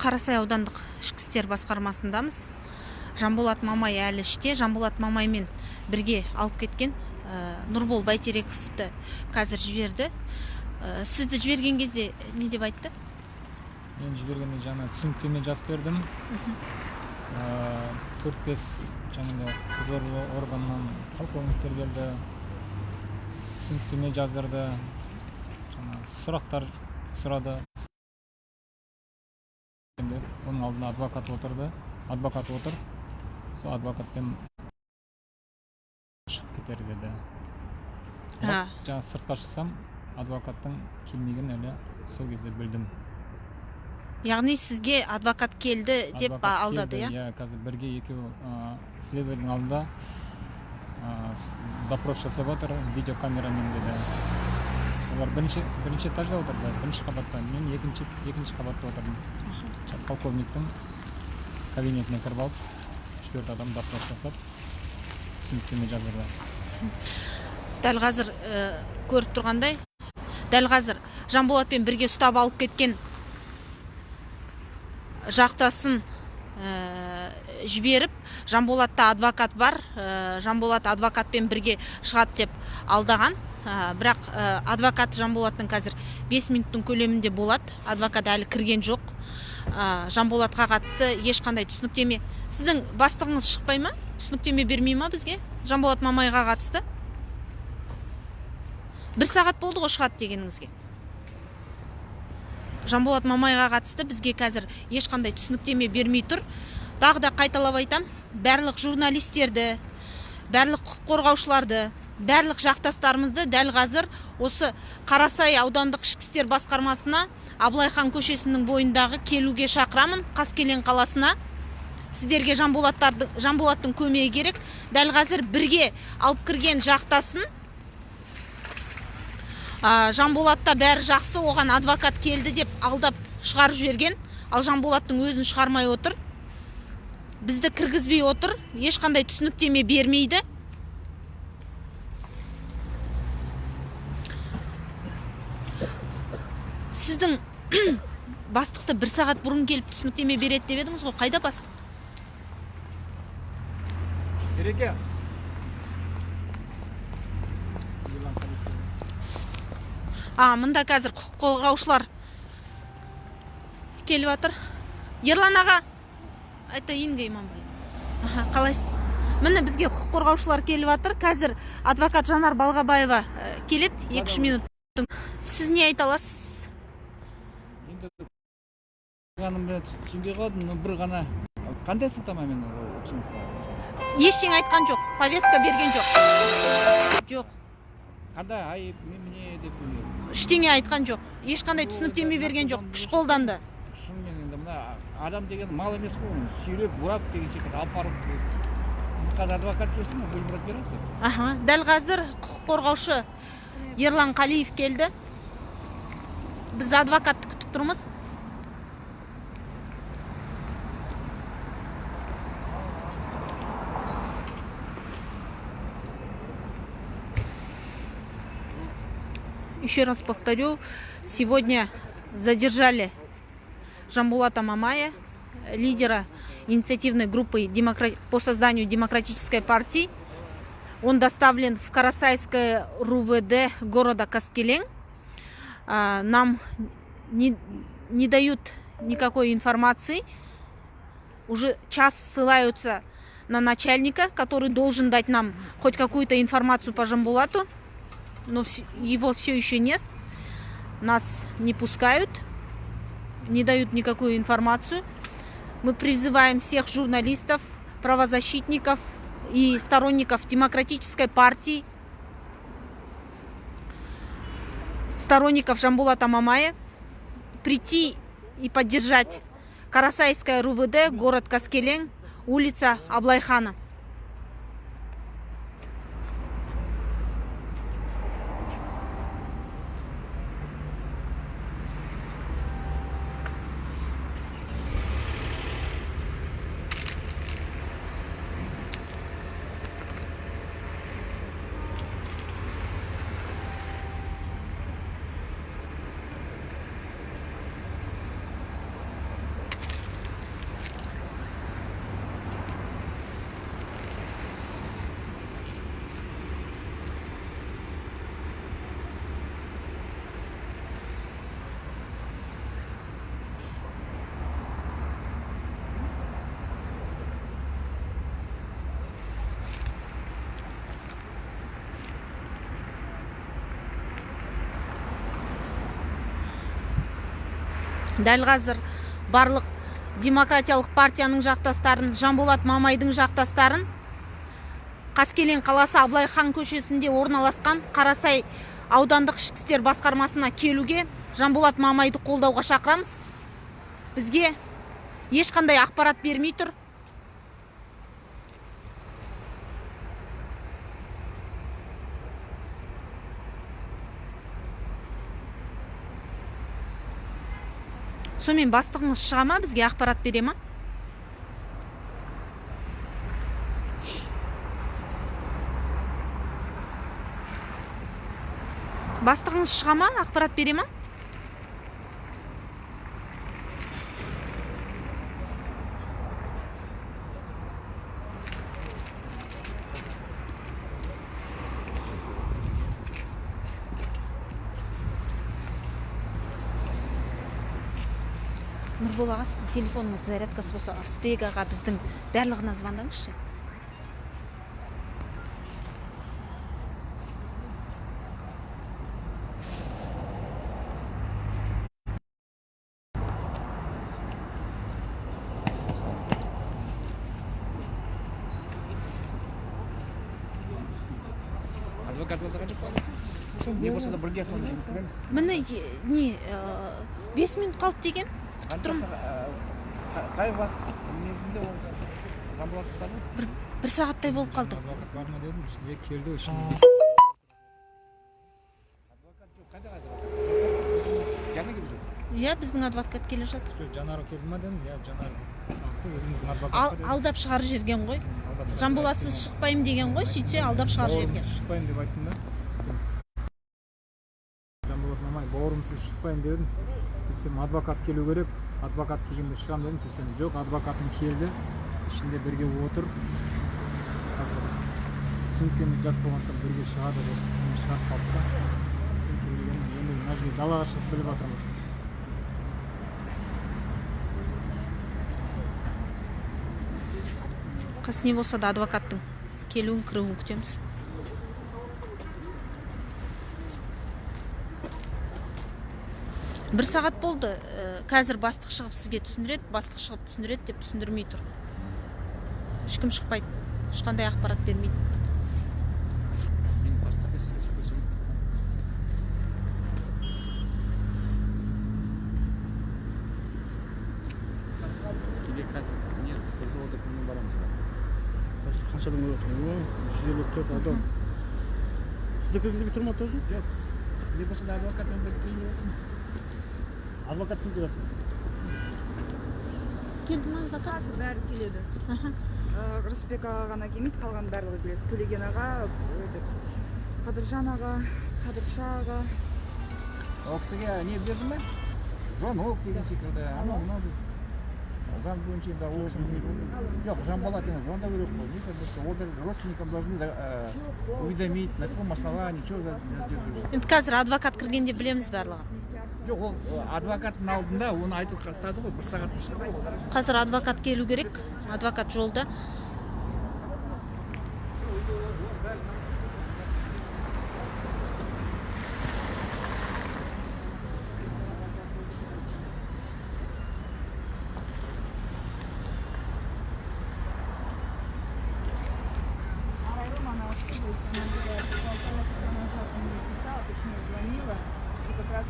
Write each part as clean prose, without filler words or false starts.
Қарасай аудандық ішкі істер басқармасындамыз. Жанболат Мамай әлі іште. Жанболат Мамаймен бірге алып кеткен Нұрбол Бәйтерековті қазір жіберді. Сізді жіберген кезде не деп айтты? Мен жібергенде жаңа түсініктеме жазып бердім. 4-5 жаңағы құзырлы органнан полковниктер келді. Түсініктеме жаздырды. Сұрақтар сұрады. Оның алдында адвокат отырды. Адвокат отыр. Сол адвокатпен шығып кетер деді. Жаңа сыртқа шықсам, адвокаттың келмеген әлі сол кезде білдім. Яғни сізге адвокат келді деп алдады, иә? Иә, қазір бірге екеу следователдің алдында допрос жасап отыр, видеокамерамен деді. Олар бірінші этажда отырды, бірінші қабатта, мен екінші қабатта отырдым. Полковниктің кабинетіне кіріп алып, 4 адам допрос жасап, түсініктеме жаздырды. Дәл қазір көріп тұрғандай, дәл қазір Жанболатпен бірге ұстап алып кеткен жақтасын жіберіп, Жанболатта адвокат бар, Жанболат адвокатпен бірге шығады деп алдаған. Бірақ адвокат Жанболаттың қазір 5 минуттың көлемінде болады. Адвокат әлі кірген жоқ. Жанболатқа қатысты ешқандай түсініктеме. Сіздің бастығыңыз шықпай ма? Түсініктеме бермей ма бізге? Жанболат Мамайға қатысты. 1 сағат болды ғой шығады дегеніңізге. Жанболат Мамайға қатысты бізге қазір ешқандай түсініктеме бермей тұр. Тағы да қайталап айтам, барлық журналистерді, барлық құқық қорғаушыларды, барлық жақтастарымызды дәл қазір осы Қарасай аудандық ішкі істер басқармасына Абылайхан көшесінің бойындағы келуге шақырамын, Қаскелең қаласына. Сіздерге Жанболаттың көмегі керек. Дәл қазір бірге алып кірген жақтасын. Жанболатта бәрі жақсы, оған адвокат келді деп алдап шығарып жіберген. Ал Жанболаттың өзін шығармай отыр. Бізді кіргізбей отыр. Ешқандай түсініктеме бермейді. Сіздің бастықты 1 сағат бұрын келіп түсініктеме береді деп едіңіз ғой. Қайда бастық? Ереке. Мында қазір құқық қорғаушылар келіп жатыр. Ерлан аға, айта Инга Иманбай. Қалайсыз? Міне бізге құқық қорғаушылар келіп жатыр. Қазір адвокат Жанар Балғабаева келеді. 2 минут. Сіз не айта аласыз? Ғанымды түсінбей қалдым, бір ғана қандай сылтама мен ұшынысқа? Ештеңе айтқан жоқ, повестка берген жоқ. Жоқ. Қандай айып, не деп білмеймін. Ештеңе айтқан жоқ, ешқандай түсініктеме берген жоқ, күш қолданды. Шынымен енді мына адам деген мал емес қой, сүйреп, бұрап деген секілді алып барып. Қазір адвокат келсін, бөлбірат бересің. Дәл қазір құқық қорғаушы Ерлан Қалиев келді. Біз адвокатты күтіп тұрмыз. Еще раз повторю, сегодня задержали Жанболата Мамая, лидера инициативной группы по созданию демократической партии. Он доставлен в Карасайское РУВД города Каскелең. Нам не дают никакой информации. Уже час ссылаются на начальника, который должен дать нам хоть какую-то информацию по Жанболату. Но его все еще нет. Нас не пускают, не дают никакую информацию. Мы призываем всех журналистов, правозащитников и сторонников демократической партии, сторонников Жанболата Мамая прийти и поддержать Карасайское РУВД, город Каскелең, улица Абылайхана. Дәл қазір барлық демократиялық партияның жақтастарын, Жанболат Мамайдың жақтастарын Қаскелең қаласы Абылай хан көшесінде орналасқан Қарасай аудандық ішкі істер басқармасына келуге, Жанболат Мамайды қолдауға шақырамыз. Бізге ешқандай ақпарат бермей тұр. Сонымен бастығыңыз шыға ма, бізге ақпарат бере ма? Бастығыңыз шыға ма, ақпарат бере ма? Нұрбол аға, сіздің телефоныңыз зарядкасы болса, Арысбек аға біздің барлығына звондаңызшы. Адвокат звондаған жоқ па? Не болса да бірге сонда кіреміз. Міне, 5 минут қалды деген. Күтіп тұрмын. Қай негізінде ол Жанболат ұстады? Бір сағаттай болып қалды. Адвокат бар ма дедім, ішінде келді үшін. Адвокат жоқ, қайда адвокат? Жаңа келе жоқ. Иә, біздің адвокат келе жатыр. Жоқ, Жанар келді ма дедім, иә, Жанар. Өзіміздің адвокат. Алдап шығарып жіберген ғой. Жанболатсыз шықпаймын деген ғой, сөйтсе алдап шығарып жіберген. Шықпаймын деп айттым да. Жанболат Мамай, бауырымсыз шықпаймын дедім. Сөйтсем адвокат келу керек. Адвокат келгенде шығам дедім. Сөйтсем жоқ, адвокатым келді. Ішінде бірге отыр. Қазір сөмкені жас болғанша бірге шығады деп шығарып қалды да. Енді мына жерге далаға шығып біліп жатырмын. Қас не болса да адвокаттың келуін, кіруін күтеміз. Бір сағат болды. Қазір бастық шығып сізге түсіндіреді, бастық шығып түсіндіреді деп түсіндірмей тұр. Ешкім шықпайды, ешқандай ақпарат бермейді. Мен бастыққа сөйлесіп көрсем. Тебе қазір не көрді ол документпен барамыз ба? Қанша адам отыр? 154 адам. Сізде кіргізбей тұр ма тоже? Жоқ. Не болса да адвокатпен бірге келіп отырмын. Адвокат кім келеді? Келді ма адвокат? Қазір бәрі келеді. Рысбек аға ғана келмейді, қалған барлығы келеді. Төлеген аға, Қадыржан аға, Қадырша аға. Ол кісіге не берді ме? Звонок деген секілді, анау мынау дейді. Заң бойынша енді ол кісі жоқ, Жанболат енді звондау керек қой. Если ол родственникам должны уведомить, на каком основании, что за... Енді қазір адвокат кіргенде білеміз барлығын. Жоқ, ол адвокаттың алдында оны айтып тастады ғой, 1 сағат ішінде. Қазір адвокат келу керек, адвокат жолда.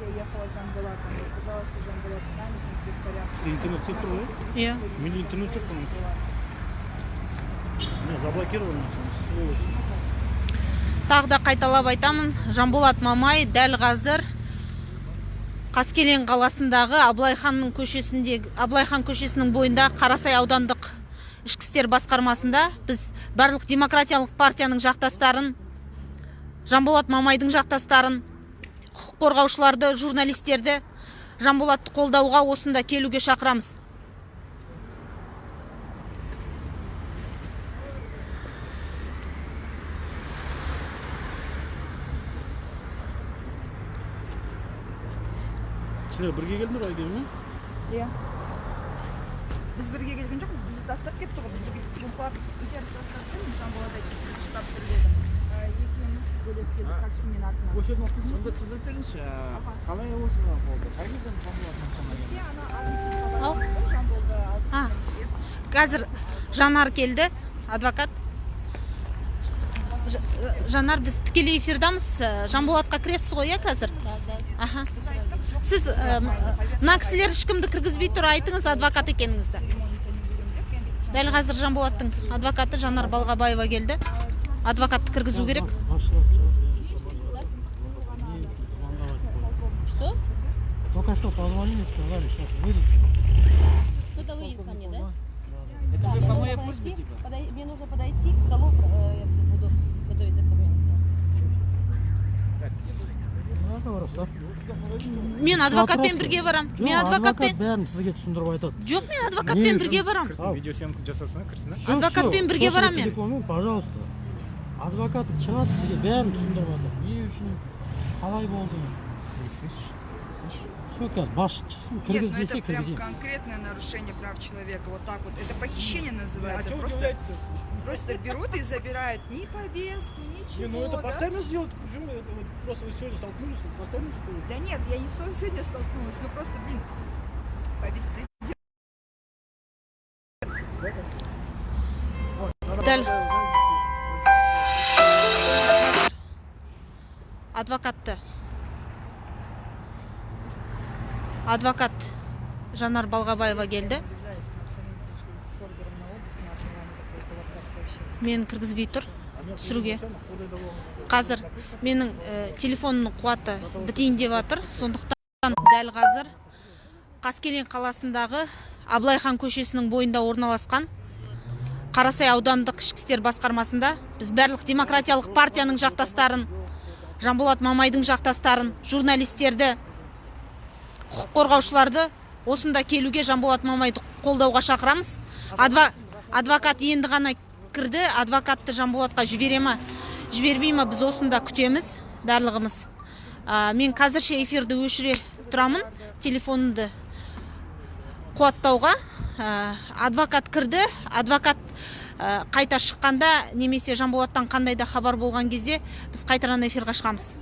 Я ехала с Жанболатом, я сказала, что Жанболат с нами, все в порядке. Интернет-центр ғой? Иә. Менде интернет жоқ қой. Не, заблокировано, сволочь. Тағы да қайталап айтамын, Жанболат Мамай дәл қазір Қаскелең қаласындағы Абылай хан көшесінің бойында Қарасай аудандық ішкі істер басқармасында біз барлық демократиялық партияның жақтастарын, Жанболат Мамайдың жақтастарын, құқық қорғаушыларды, журналистерді Жанболатты қолдауға осында келуге шақырамыз. Сендер бірге келдіңдер ғой деймін? Иә. Біз бірге келген жоқпыз, бізді тастап кетті ғой. Бізді жұмпақ көтеріп тастап кетті, Жанболат айтты, ұстап тұр дедім. екеуміз бөлек келдік таксимен артынан. осы жерден оқып сонда түсіндірсеңізші қалай осыған болды қай жерден Бізге ана ағын Ал. Жамбылды алып А. келеміз деп. Қазір Жанар келді, адвокат. Жанар, біз тікелей эфирдамыз. Жанболатқа кіресіз ғой, иә, қазір? Аха. Сіз мына кісілер ешкімді кіргізбей тұр, айтыңыз адвокат екеніңізді. Дәл қазір Жанболаттың адвокаты Жанар Балғабаева келді. Адвокатты кіргізу керек. Что? Только что позвонили, сказали, сейчас выйдут. Кто-то выйдет ко мне, да? это Да, вы мне по нужно моей подойти, просьбе типа мне нужно подойти к столу, я буду готовить документы. Мен адвокатпен бірге барам. Мен адвокатпен бәрін сізге түсіндіріп айтады. Жоқ, мен адвокатпен бірге барам. видеосъемка жасасына кірсін. Адвокатпен бірге барам мен. Телефонмен, пожалуйста. Адвокаты шығады сізге бәрін түсіндіріп айтады. Не үшін, қалай болды. Все, қазір баш шықсын, Нет, кіргіз ну десе это прям кіргіземін. конкретное нарушение прав человека. Вот так вот. Это похищение А называется. Просто берут и забирают ни повестки, ничего. ну это да? постоянно сделают. Почему это вот просто вы сегодня столкнулись, вот постоянно сделают? Да нет, я не сегодня столкнулась, ну просто, блин, по беспределу. Дәл адвокатты. Адвокат Жанар Балғабаева келді. Мен кіргізбей тұр түсіруге. Қазір менің телефонның қуаты бітейін деп жатыр. Сондықтан дәл қазір Қаскелең қаласындағы Абылайхан көшесінің бойында орналасқан Қарасай аудандық ішкі істер басқармасында біз барлық демократиялық партияның жақтастарын, Жанболат Мамайдың жақтастарын, журналистерді, құқық қорғаушыларды осында келуге Жанболат Мамайды қолдауға шақырамыз. Адвокат енді ғана кірді, адвокатты Жанболатқа жібере ма, жібермей ма, біз осында күтеміз барлығымыз. Мен қазірше эфирді өшіре тұрамын, телефонымды қуаттауға. Адвокат кірді, адвокат қайта шыққанда немесе Жанболаттан қандай да хабар болған кезде біз қайтадан эфирға шығамыз.